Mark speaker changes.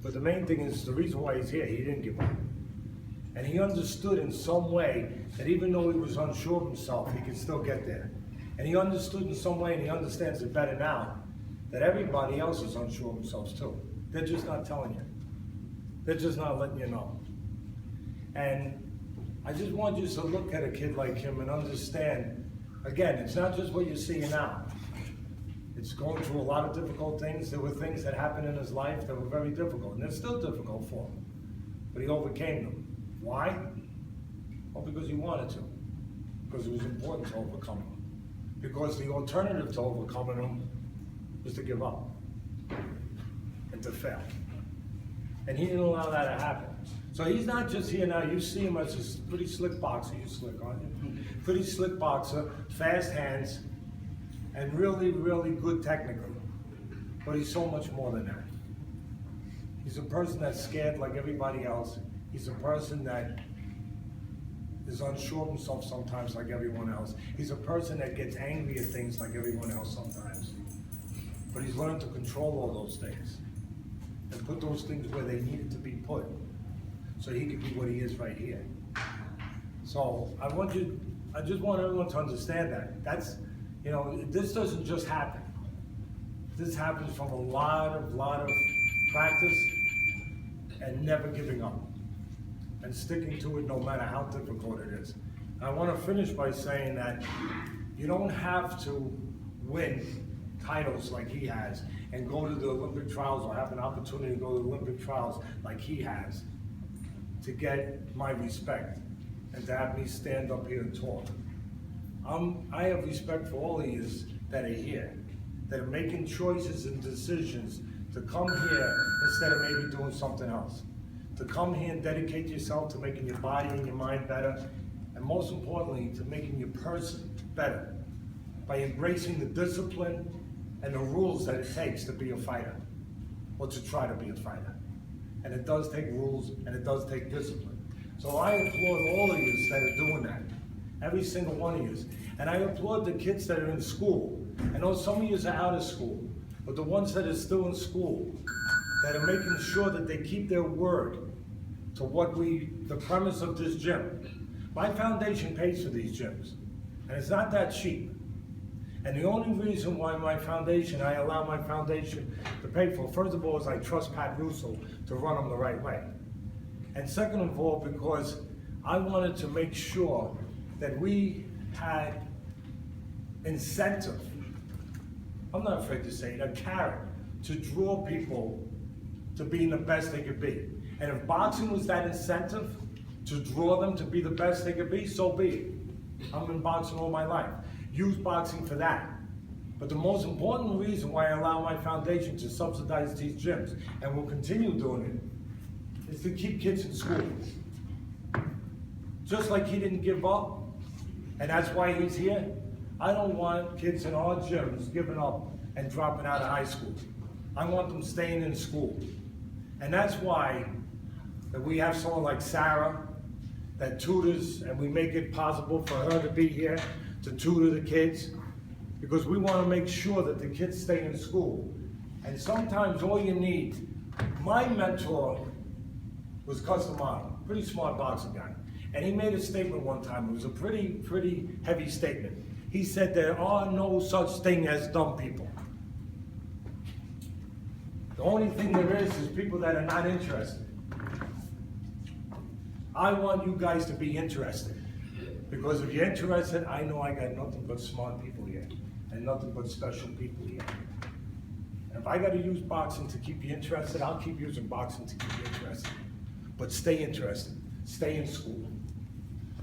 Speaker 1: But the main thing is, the reason why he's here, he didn't give up. And he understood in some way that even though he was unsure of himself, he could still get there. And he understood in some way, and he understands it better now, that everybody else is unsure of themselves too. They're just not telling you. They're just not letting you know. And I just want you to look at a kid like him and understand, again, it's not just what you're seeing now. It's going through a lot of difficult things. There were things that happened in his life that were very difficult, and they're still difficult for him. But he overcame them. Why? Well, because he wanted to. Because it was important to overcome them. Because the alternative to overcoming them was to give up and to fail. And he didn't allow that to happen. So he's not just here now. You see him as a pretty slick boxer. You're slick, aren't you? Pretty slick boxer, fast hands, and really, really good technically. But he's so much more than that. He's a person that's scared like everybody else. He's a person that is unsure of himself sometimes like everyone else. He's a person that gets angry at things like everyone else sometimes. But he's learned to control all those things and put those things where they needed to be put so he could be what he is right here. So I just want everyone to understand that. That's, you know, this doesn't just happen. This happens from a lot of practice and never giving up and sticking to it no matter how difficult it is. And I want to finish by saying that you don't have to win titles like he has and go to the Olympic trials or have an opportunity to go to the Olympic trials like he has to get my respect and to have me stand up here and talk. I have respect for all of you that are here, that are making choices and decisions to come here instead of maybe doing something else. To come here and dedicate yourself to making your body and your mind better, and most importantly, to making your person better by embracing the discipline and the rules that it takes to be a fighter, or to try to be a fighter. And it does take rules, and it does take discipline. So I applaud all of you that are doing that, every single one of you. And I applaud the kids that are in school. I know some of you are out of school, but the ones that are still in school, that are making sure that they keep their word to the premise of this gym. My foundation pays for these gyms, and it's not that cheap. And the only reason why I allow my foundation to pay for, first of all, is I trust Pat Russo to run them the right way. And second of all, because I wanted to make sure that we had incentive, I'm not afraid to say it, a carrot to draw people to being the best they could be. And if boxing was that incentive to draw them to be the best they could be, so be it. I'm in boxing all my life. Use boxing for that. But the most important reason why I allow my foundation to subsidize these gyms, and will continue doing it, is to keep kids in school. Just like he didn't give up, and that's why he's here, I don't want kids in our gyms giving up and dropping out of high school. I want them staying in school. And that's why that we have someone like Sarah that tutors, and we make it possible for her to be here to tutor the kids, because we want to make sure that the kids stay in school. And sometimes all you need, my mentor was Customado, pretty smart boxing guy. And he made a statement one time. It was a pretty heavy statement. He said, there are no such thing as dumb people. The only thing there is people that are not interested. I want you guys to be interested. Because if you're interested, I know I got nothing but smart people here. And nothing but special people here. And if I got to use boxing to keep you interested, I'll keep using boxing to keep you interested. But stay interested. Stay in school.